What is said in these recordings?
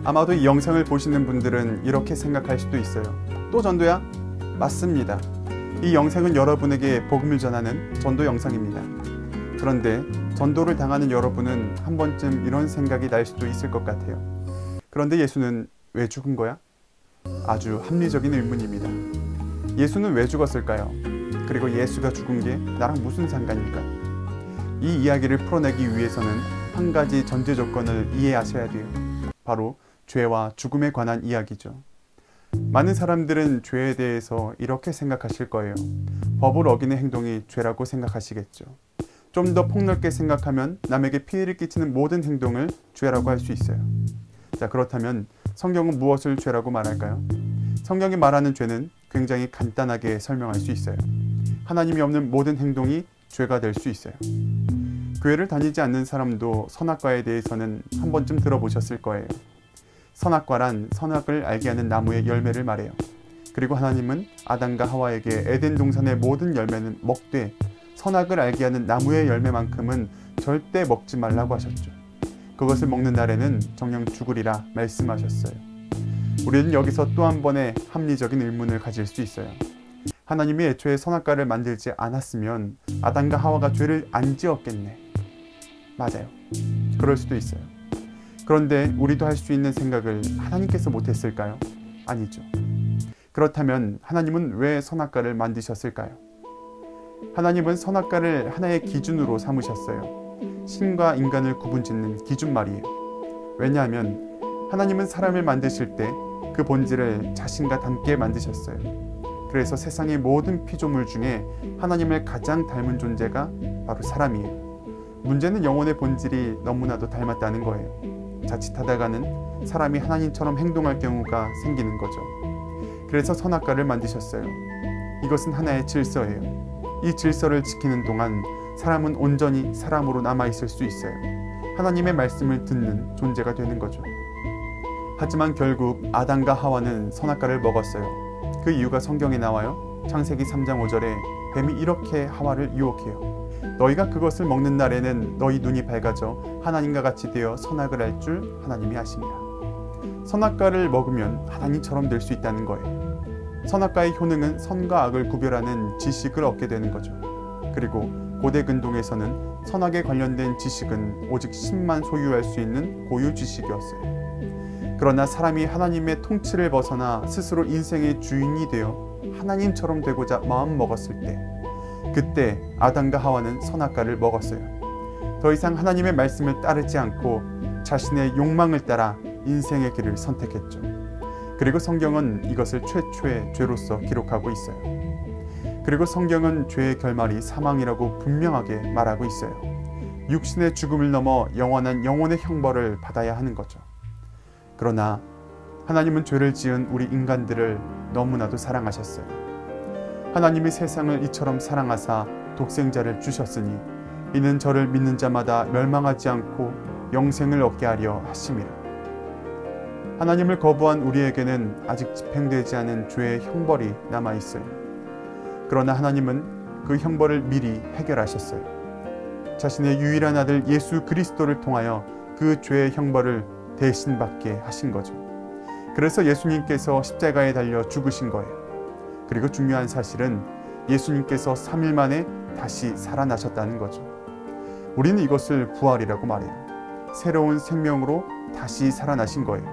아마도 이 영상을 보시는 분들은 이렇게 생각할 수도 있어요. 또 전도야? 맞습니다. 이 영상은 여러분에게 복음을 전하는 전도 영상입니다. 그런데 전도를 당하는 여러분은 한 번쯤 이런 생각이 날 수도 있을 것 같아요. 그런데 예수는 왜 죽은 거야? 아주 합리적인 의문입니다. 예수는 왜 죽었을까요? 그리고 예수가 죽은 게 나랑 무슨 상관일까요? 이 이야기를 풀어내기 위해서는 한 가지 전제 조건을 이해하셔야 돼요. 바로 죄와 죽음에 관한 이야기죠. 많은 사람들은 죄에 대해서 이렇게 생각하실 거예요. 법을 어기는 행동이 죄라고 생각하시겠죠. 좀 더 폭넓게 생각하면 남에게 피해를 끼치는 모든 행동을 죄라고 할 수 있어요. 자, 그렇다면 성경은 무엇을 죄라고 말할까요? 성경이 말하는 죄는 굉장히 간단하게 설명할 수 있어요. 하나님이 없는 모든 행동이 죄가 될 수 있어요. 교회를 다니지 않는 사람도 선악과에 대해서는 한 번쯤 들어보셨을 거예요. 선악과란 선악을 알게 하는 나무의 열매를 말해요. 그리고 하나님은 아담과 하와에게 에덴 동산의 모든 열매는 먹되 선악을 알게 하는 나무의 열매만큼은 절대 먹지 말라고 하셨죠. 그것을 먹는 날에는 정녕 죽으리라 말씀하셨어요. 우리는 여기서 또 한 번의 합리적인 의문을 가질 수 있어요. 하나님이 애초에 선악과를 만들지 않았으면 아담과 하와가 죄를 안 지었겠네. 맞아요. 그럴 수도 있어요. 그런데 우리도 할 수 있는 생각을 하나님께서 못했을까요? 아니죠. 그렇다면 하나님은 왜 선악과를 만드셨을까요? 하나님은 선악과를 하나의 기준으로 삼으셨어요. 신과 인간을 구분짓는 기준 말이에요. 왜냐하면 하나님은 사람을 만드실 때 그 본질을 자신과 닮게 만드셨어요. 그래서 세상의 모든 피조물 중에 하나님을 가장 닮은 존재가 바로 사람이에요. 문제는 영혼의 본질이 너무나도 닮았다는 거예요. 자칫하다가는 사람이 하나님처럼 행동할 경우가 생기는 거죠. 그래서 선악과를 만드셨어요. 이것은 하나의 질서예요. 이 질서를 지키는 동안 사람은 온전히 사람으로 남아있을 수 있어요. 하나님의 말씀을 듣는 존재가 되는 거죠. 하지만 결국 아담과 하와는 선악과를 먹었어요. 그 이유가 성경에 나와요. 창세기 3장 5절에 뱀이 이렇게 하와를 유혹해요. 너희가 그것을 먹는 날에는 너희 눈이 밝아져 하나님과 같이 되어 선악을 알 줄 하나님이 아십니다. 선악과를 먹으면 하나님처럼 될 수 있다는 거예요. 선악과의 효능은 선과 악을 구별하는 지식을 얻게 되는 거죠. 그리고 고대 근동에서는 선악에 관련된 지식은 오직 신만 소유할 수 있는 고유 지식이었어요. 그러나 사람이 하나님의 통치를 벗어나 스스로 인생의 주인이 되어 하나님처럼 되고자 마음먹었을 때, 그때 아담과 하와는 선악과를 먹었어요. 더 이상 하나님의 말씀을 따르지 않고 자신의 욕망을 따라 인생의 길을 선택했죠. 그리고 성경은 이것을 최초의 죄로서 기록하고 있어요. 그리고 성경은 죄의 결말이 사망이라고 분명하게 말하고 있어요. 육신의 죽음을 넘어 영원한 영혼의 형벌을 받아야 하는 거죠. 그러나 하나님은 죄를 지은 우리 인간들을 너무나도 사랑하셨어요. 하나님이 세상을 이처럼 사랑하사 독생자를 주셨으니 이는 저를 믿는 자마다 멸망하지 않고 영생을 얻게 하려 하심이라. 하나님을 거부한 우리에게는 아직 집행되지 않은 죄의 형벌이 남아있어요. 그러나 하나님은 그 형벌을 미리 해결하셨어요. 자신의 유일한 아들 예수 그리스도를 통하여 그 죄의 형벌을 대신 받게 하신 거죠. 그래서 예수님께서 십자가에 달려 죽으신 거예요. 그리고 중요한 사실은 예수님께서 3일 만에 다시 살아나셨다는 거죠. 우리는 이것을 부활이라고 말해요. 새로운 생명으로 다시 살아나신 거예요.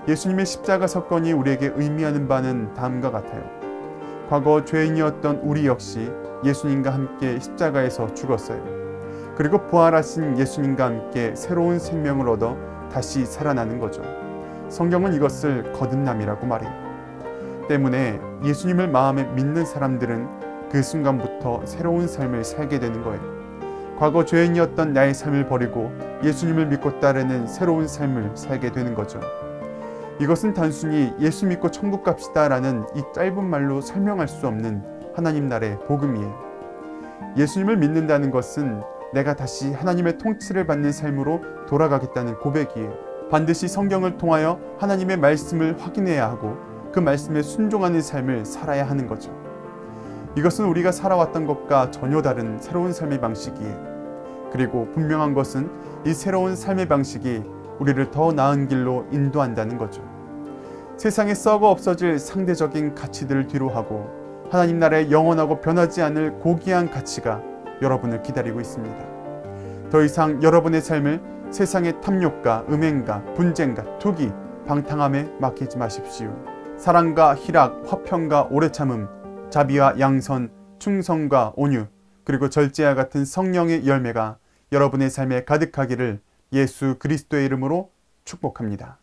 예수님의 십자가 사건이 우리에게 의미하는 바는 다음과 같아요. 과거 죄인이었던 우리 역시 예수님과 함께 십자가에서 죽었어요. 그리고 부활하신 예수님과 함께 새로운 생명을 얻어 다시 살아나는 거죠. 성경은 이것을 거듭남이라고 말해요. 때문에 예수님을 마음에 믿는 사람들은 그 순간부터 새로운 삶을 살게 되는 거예요. 과거 죄인이었던 나의 삶을 버리고 예수님을 믿고 따르는 새로운 삶을 살게 되는 거죠. 이것은 단순히 예수 믿고 천국 갑시다 라는 이 짧은 말로 설명할 수 없는 하나님 나라의 복음이에요. 예수님을 믿는다는 것은 내가 다시 하나님의 통치를 받는 삶으로 돌아가겠다는 고백이에요. 반드시 성경을 통하여 하나님의 말씀을 확인해야 하고 그 말씀에 순종하는 삶을 살아야 하는 거죠. 이것은 우리가 살아왔던 것과 전혀 다른 새로운 삶의 방식이에요. 그리고 분명한 것은 이 새로운 삶의 방식이 우리를 더 나은 길로 인도한다는 거죠. 세상에 썩어 없어질 상대적인 가치들을 뒤로하고 하나님 나라의 영원하고 변하지 않을 고귀한 가치가 여러분을 기다리고 있습니다. 더 이상 여러분의 삶을 세상의 탐욕과 음행과 분쟁과 투기, 방탕함에 맡기지 마십시오. 사랑과 희락, 화평과 오래 참음, 자비와 양선, 충성과 온유, 그리고 절제와 같은 성령의 열매가 여러분의 삶에 가득하기를 예수 그리스도의 이름으로 축복합니다.